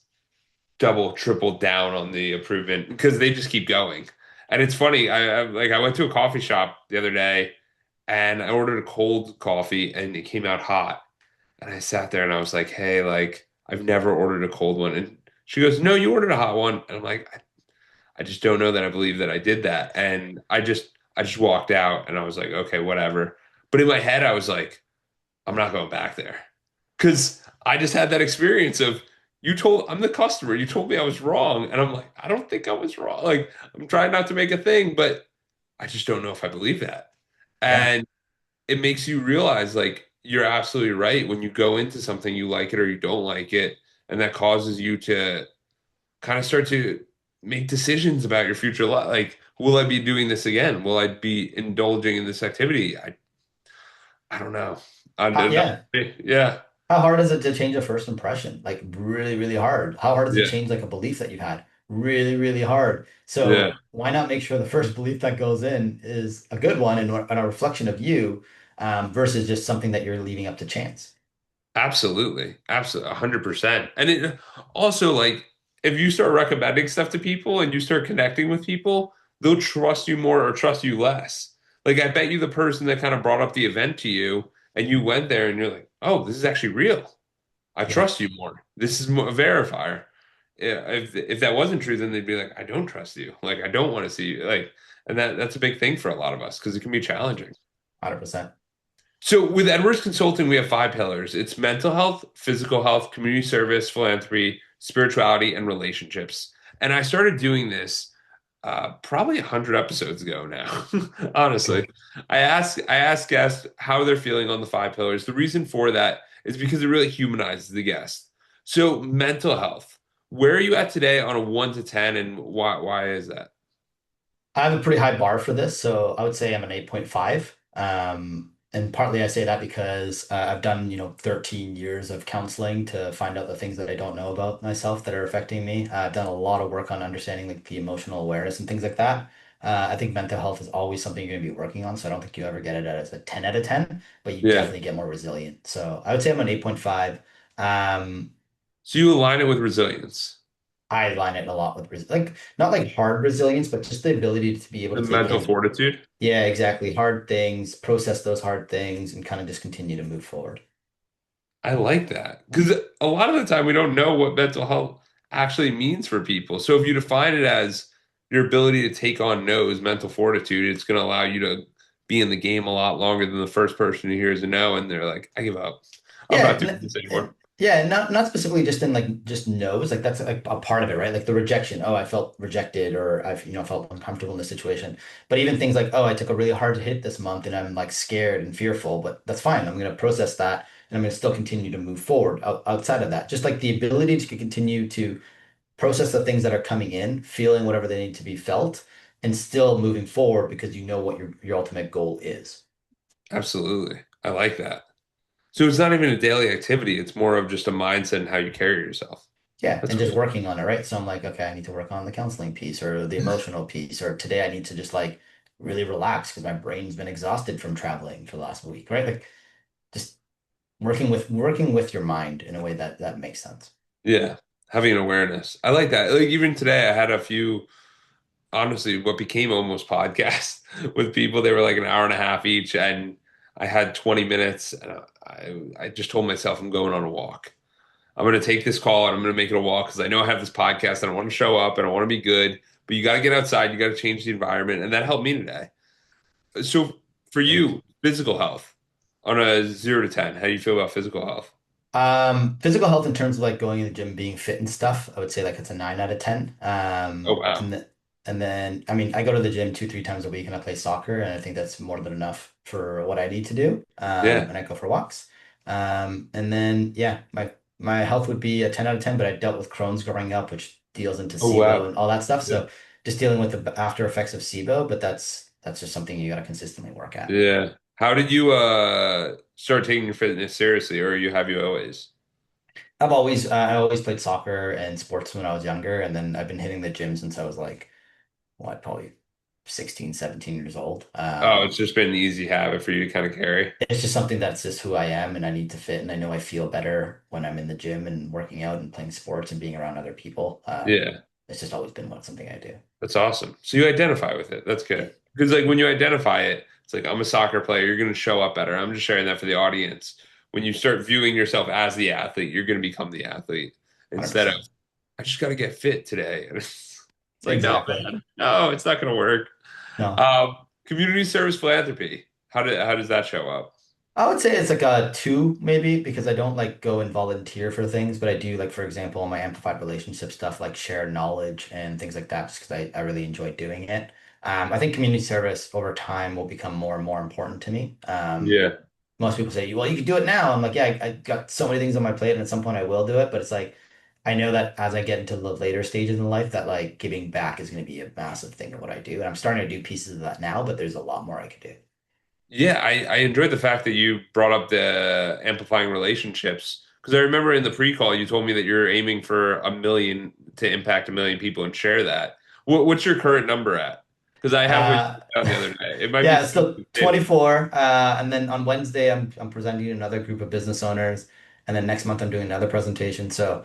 double, triple down on the improvement because they just keep going. And it's funny. I went to a coffee shop the other day and I ordered a cold coffee and it came out hot. And I sat there and I was like, hey, like I've never ordered a cold one. And she goes, no, you ordered a hot one. And I'm like, I just don't know that I believe that I did that. And I just walked out and I was like, okay, whatever. But in my head, I was like, I'm not going back there. Because I just had that experience of I'm the customer. You told me I was wrong. And I'm like, I don't think I was wrong. Like, I'm trying not to make a thing, but I just don't know if I believe that. Yeah. And it makes you realize, like, you're absolutely right. When you go into something, you like it or you don't like it. And that causes you to kind of start to make decisions about your future life. Like, will I be doing this again? Will I be indulging in this activity? I don't know. Yeah. Yeah. How hard is it to change a first impression? Like really, really hard. How hard is it to Yeah. change like a belief that you've had? Really, really hard. Yeah. So why not make sure the first belief that goes in is a good one and a reflection of you, versus just something that you're leaving up to chance. Absolutely. Absolutely. 100%. And it also, like, if you start recommending stuff to people and you start connecting with people, they'll trust you more or trust you less. Like, I bet you the person that kind of brought up the event to you and you went there and you're like, oh, this is actually real. I Yeah, trust you more. This is more a verifier. Yeah, if that wasn't true, then they'd be like, I don't trust you. Like, I don't want to see you. Like, and that's a big thing for a lot of us because it can be challenging. 100%. So with Edwards Consulting, we have five pillars. It's mental health, physical health, community service, philanthropy, spirituality, and relationships. And I started doing this probably 100 episodes ago now. Honestly, I ask guests how they're feeling on the five pillars. The reason for that is because it really humanizes the guest. So mental health, where are you at today on a 1 to 10, and why is that? I have a pretty high bar for this, so I would say I'm an 8.5. And partly I say that because I've done, 13 years of counseling to find out the things that I don't know about myself that are affecting me. I've done a lot of work on understanding like the emotional awareness and things like that. I think mental health is always something you're going to be working on, so I don't think you ever get it as a 10 out of 10, but you Yeah. definitely get more resilient. So I would say I'm an 8.5. Um, So you align it with resilience, I align it a lot with like not like hard resilience, but just the ability to be able the to take mental in. fortitude. Yeah, exactly. Hard things, process those hard things, and kind of just continue to move forward. I like that because a lot of the time we don't know what mental health actually means for people. So if you define it as your ability to take on no's, mental fortitude, it's going to allow you to be in the game a lot longer than the first person who hears a no and they're like, I give up. I'm Yeah, not doing this anymore. yeah, not specifically just in like just no's, like that's like a part of it, right? Like the rejection. Oh, I felt rejected, or I've felt uncomfortable in this situation. But even things like, oh, I took a really hard hit this month, and I'm like scared and fearful. But that's fine. I'm going to process that, and I'm going to still continue to move forward outside of that. Just like the ability to continue to process the things that are coming in, feeling whatever they need to be felt, and still moving forward because you know what your ultimate goal is. Absolutely. I like that. So it's not even a daily activity. It's more of just a mindset and how you carry yourself. Yeah, That's and just cool. working on it, right? So I'm like, okay, I need to work on the counseling piece or the emotional piece, or today I need to just like really relax because my brain's been exhausted from traveling for the last week, right? Like just working with your mind in a way that makes sense. Yeah. Having an awareness. I like that. Like even today, I had a few, honestly, what became almost podcasts with people. They were like an hour and a half each, and I had 20 minutes. And I just told myself I'm going on a walk. I'm going to take this call and I'm going to make it a walk because I know I have this podcast and I want to show up and I want to be good. But you got to get outside. You got to change the environment, and that helped me today. So for Thank you, you. physical health on a 0 to 10, how do you feel about physical health? Physical health in terms of like going in the gym, being fit and stuff, I would say like it's a 9 out of 10. Oh wow. And then I mean I go to the gym 2, 3 times a week and I play soccer and I think that's more than enough for what I need to do. Yeah. And I go for walks. And then yeah, my health would be a 10 out of 10, but I dealt with Crohn's growing up, which deals into Oh SIBO wow. and all that stuff. Yeah. So just dealing with the after effects of SIBO, but that's just something you got to consistently work at. Yeah. How did you start taking your fitness seriously, or have you always? I always played soccer and sports when I was younger, and then I've been hitting the gym since I was like, what, probably 16, 17 years old. Oh, it's just been an easy habit for you to kind of carry. It's just something that's just who I am, and I need to fit, and I know I feel better when I'm in the gym and working out and playing sports and being around other people. Yeah. It's just always been something I do. That's awesome. So you identify with it. That's Yeah, good. Because like when you identify it, it's like I'm a soccer player, you're going to show up better. I'm just sharing that for the audience. When you start viewing yourself as the athlete, you're going to become the athlete instead of 100%. I just got to get fit today. And it's like no, Exactly. man, no, it's not going to work. No. Community service philanthropy. How does that show up? I would say it's like a two, maybe, because I don't like go and volunteer for things, but I do like, for example, my amplified relationship stuff, like share knowledge and things like that, just because I really enjoy doing it. I think community service over time will become more and more important to me. Yeah. Most people say, well, you can do it now. I'm like, yeah, I got so many things on my plate, and at some point I will do it. But it's like, I know that as I get into the later stages in life, that like giving back is going to be a massive thing of what I do. And I'm starting to do pieces of that now, but there's a lot more I could do. Yeah, I enjoyed the fact that you brought up the amplifying relationships because I remember in the pre-call you told me that you're aiming for 1 million to impact 1 million people and share that. What's your current number at? Because I have what you Uh, found the other day. It might be yeah, it's still 50. 24. And then on Wednesday, I'm presenting to another group of business owners, and then next month I'm doing another presentation. So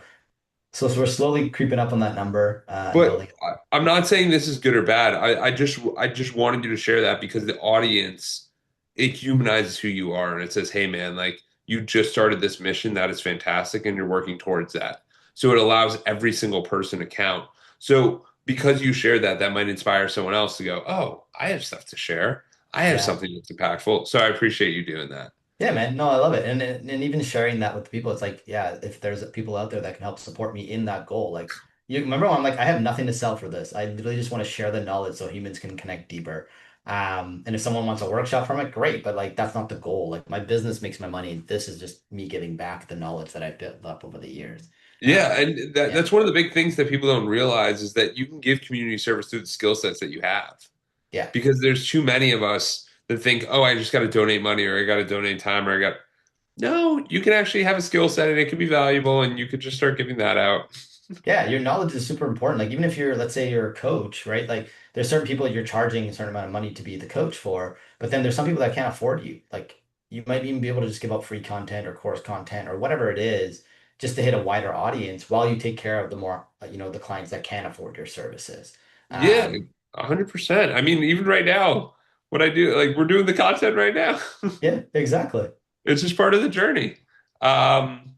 we're slowly creeping up on that number and But building. I'm not saying this is good or bad. I just wanted you to share that because the audience, it humanizes who you are and it says, hey man, like you just started this mission that is fantastic and you're working towards that. So it allows every single person to count. So because you share that, that might inspire someone else to go, oh, I have stuff to share. I have Yeah. something that's impactful. So I appreciate you doing that. Yeah, man. No, I love it. And even sharing that with the people, it's like, yeah, if there's people out there that can help support me in that goal. Like you remember when I'm like, I have nothing to sell for this. I literally just want to share the knowledge so humans can connect deeper. And if someone wants a workshop from it, great, but like that's not the goal. Like my business makes my money. This is just me giving back the knowledge that I built up over the years. Yeah, and Yeah. that's one of the big things that people don't realize is that you can give community service through the skill sets that you have. Yeah. Because there's too many of us that think, oh, I just got to donate money or I got to donate time or I got. No, you can actually have a skill set and it can be valuable and you could just start giving that out. Yeah, your knowledge is super important. Like even if you're, let's say you're a coach, right? Like there's certain people you're charging a certain amount of money to be the coach for, but then there's some people that can't afford you. Like you might even be able to just give out free content or course content or whatever it is, just to hit a wider audience while you take care of the more, the clients that can afford your services. Yeah, Um, 100%. I mean, even right now, what I do, like we're doing the content right now. yeah, exactly. It's just part of the journey. Um,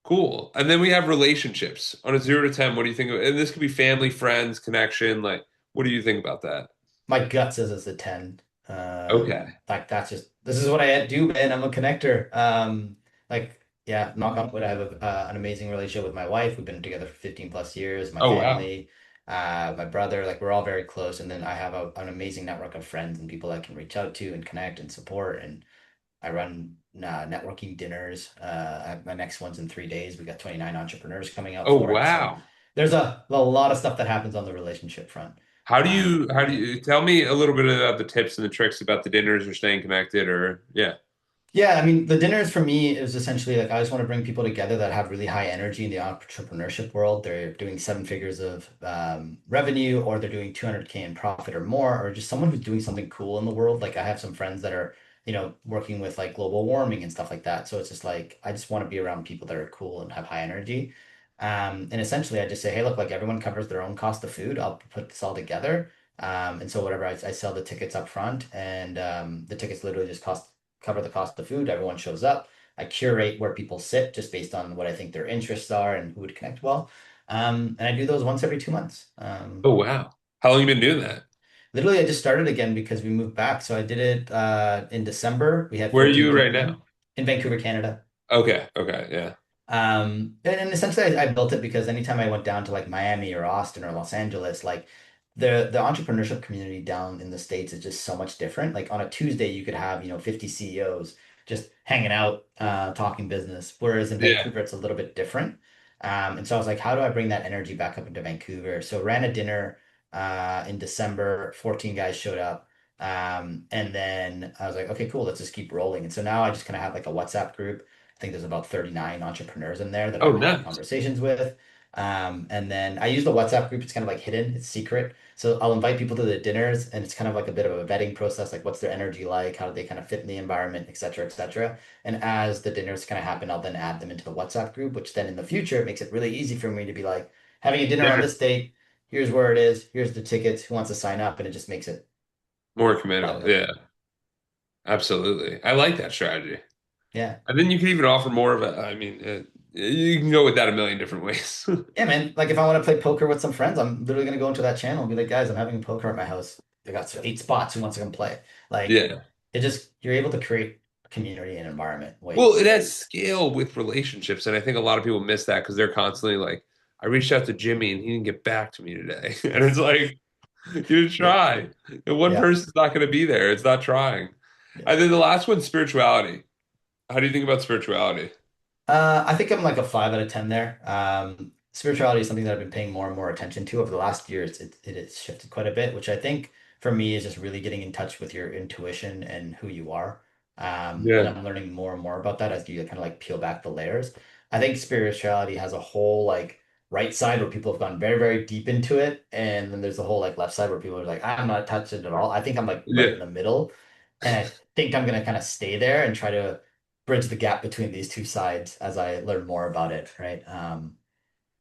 cool. And then we have relationships on a 0 to 10. What do you think of, and this could be family, friends, connection. Like, what do you think about that? My gut says it's a 10. Okay. Like that's just this is what I do, man. I'm a connector. Like yeah, knock on wood, I have an amazing relationship with my wife. We've been together for 15 plus years. My Oh, wow. family, my brother, like we're all very close. And then I have an amazing network of friends and people I can reach out to and connect and support. And I run networking dinners. My next one's in 3 days. We got 29 entrepreneurs coming out Oh, for it. So wow. there's a lot of stuff that happens on the relationship front. How do Yeah. you tell me a little bit about the tips and the tricks about the dinners or staying connected or yeah. Yeah, I mean, the dinners for me is essentially like I just want to bring people together that have really high energy in the entrepreneurship world. They're doing 7 figures of revenue, or they're doing 200K in profit or more, or just someone who's doing something cool in the world. Like I have some friends that are, working with like global warming and stuff like that. So it's just like I just want to be around people that are cool and have high energy. And essentially, I just say, hey, look, like everyone covers their own cost of food. I'll put this all together. And so whatever I sell the tickets up front, and the tickets literally just cover the cost of food. Everyone shows up. I curate where people sit just based on what I think their interests are and who would connect well. And I do those once every 2 months. Oh wow. How long you been doing that? Literally, I just started again because we moved back. So I did it in December. We had Where are 14 you right people now? in Vancouver, Canada. Okay, okay, yeah. And essentially, I built it because anytime I went down to like Miami or Austin or Los Angeles, like the entrepreneurship community down in the States is just so much different. Like on a Tuesday, you could have, 50 CEOs just hanging out, talking business. Whereas in Yeah. Vancouver, it's a little bit different. And so I was like, how do I bring that energy back up into Vancouver? So ran a dinner in December, 14 guys showed up. And then I was like, okay, cool, let's just keep rolling. And so now I just kind of have like a WhatsApp group. I think there's about 39 entrepreneurs in there that Oh, I'm having nice. conversations with. And then I use the WhatsApp group. It's kind of like hidden, it's secret. So I'll invite people to the dinners, and it's kind of like a bit of a vetting process, like what's their energy like, how do they kind of fit in the environment, et cetera, et cetera. And as the dinners kind of happen, I'll then add them into the WhatsApp group, which then in the future makes it really easy for me to be like, having a dinner on There, this date, here's where it is, here's the tickets, who wants to sign up, and it just makes it more a lot committal. better. Yeah, absolutely. I like that strategy. Yeah. And then you can even offer more of a, I mean, you can go with that a million different ways. Yeah, man. Like if I want to play poker with some friends, I'm literally gonna go into that channel and be like, guys, I'm having poker at my house. I got 8 spots. Who wants to come play? Like Yeah. it just you're able to create a community and environment way Well, it easier. has scale with relationships, and I think a lot of people miss that because they're constantly like, I reached out to Jimmy and he didn't get back to me today. And it's like, you didn't Yeah. try. And one Yeah. person's not going to be there. It's not trying. Yeah. And then the last one's spirituality. How do you think about spirituality? I think I'm like a 5 out of 10 there. Spirituality is something that I've been paying more and more attention to over the last year. It has shifted quite a bit, which I think for me is just really getting in touch with your intuition and who you are. And Yeah. I'm learning more and more about that as you kind of like peel back the layers. I think spirituality has a whole like right side where people have gone very, very deep into it, and then there's a whole like left side where people are like, I'm not touching it at all. I think I'm like right Yeah. in the middle, and I think I'm gonna kind of stay there and try to bridge the gap between these two sides as I learn more about it, right?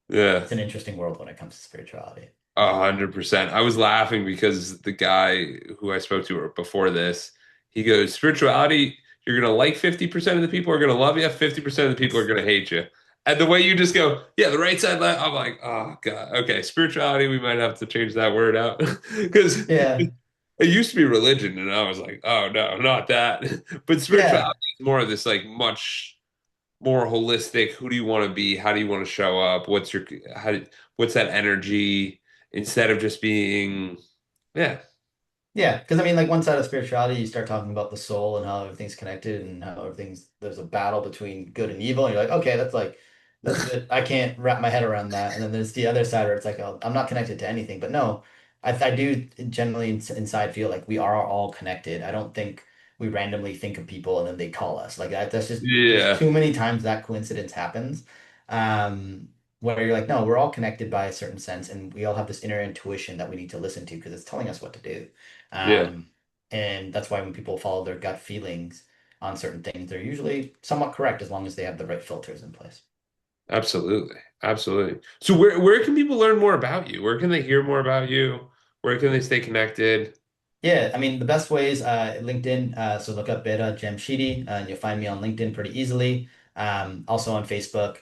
Yeah. It's an interesting world when it comes to spirituality. 100%. I was laughing because the guy who I spoke to before this, he goes, spirituality, you're gonna like 50% of the people are gonna love you, 50% of the people are gonna hate you. And the way you just go, yeah, the right side, left, I'm like, oh God, okay, spirituality, we might have to change that word out. Because Yeah, it used to be religion, and I was like, oh no, not that. But yeah, spirituality is more of this like much more holistic. Who do you want to be? How do you want to show up? What's that energy instead of just being, yeah, yeah. Because I mean, like one side of spirituality, you start talking about the soul and how everything's connected and how there's a battle between good and evil. And you're like, okay, that's a bit, I can't wrap my head around that. And then there's the other side where it's like, oh, I'm not connected to anything. But no, I do generally inside feel like we are all connected. I don't think we randomly think of people and then they call us. Like that's just, there's yeah, too many times that coincidence happens. Um, where you're like, no, we're all connected by a certain sense, and we all have this inner intuition that we need to listen to because it's telling us what to do. yeah, Um, and that's why when people follow their gut feelings on certain things, they're usually somewhat correct as long as they have the right filters in place. absolutely, absolutely. So where can people learn more about you? Where can they hear more about you? Where can they stay connected? Yeah, I mean, the best ways, LinkedIn. So look up Behad Jamshidi, and you'll find me on LinkedIn pretty easily. Also on Facebook.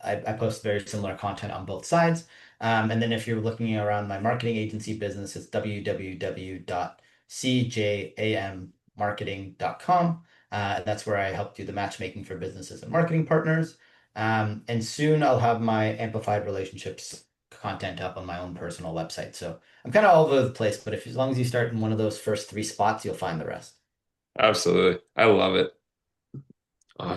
I post very similar content on both sides. And then if you're looking around my marketing agency business, it's www.cjammarketing.com. And that's where I help do the matchmaking for businesses and marketing partners. And soon I'll have my amplified relationships content up on my own personal website. So I'm kind of all over the place, but if as long as you start in one of those first 3 spots, you'll find the rest. Absolutely. I love it. Awesome.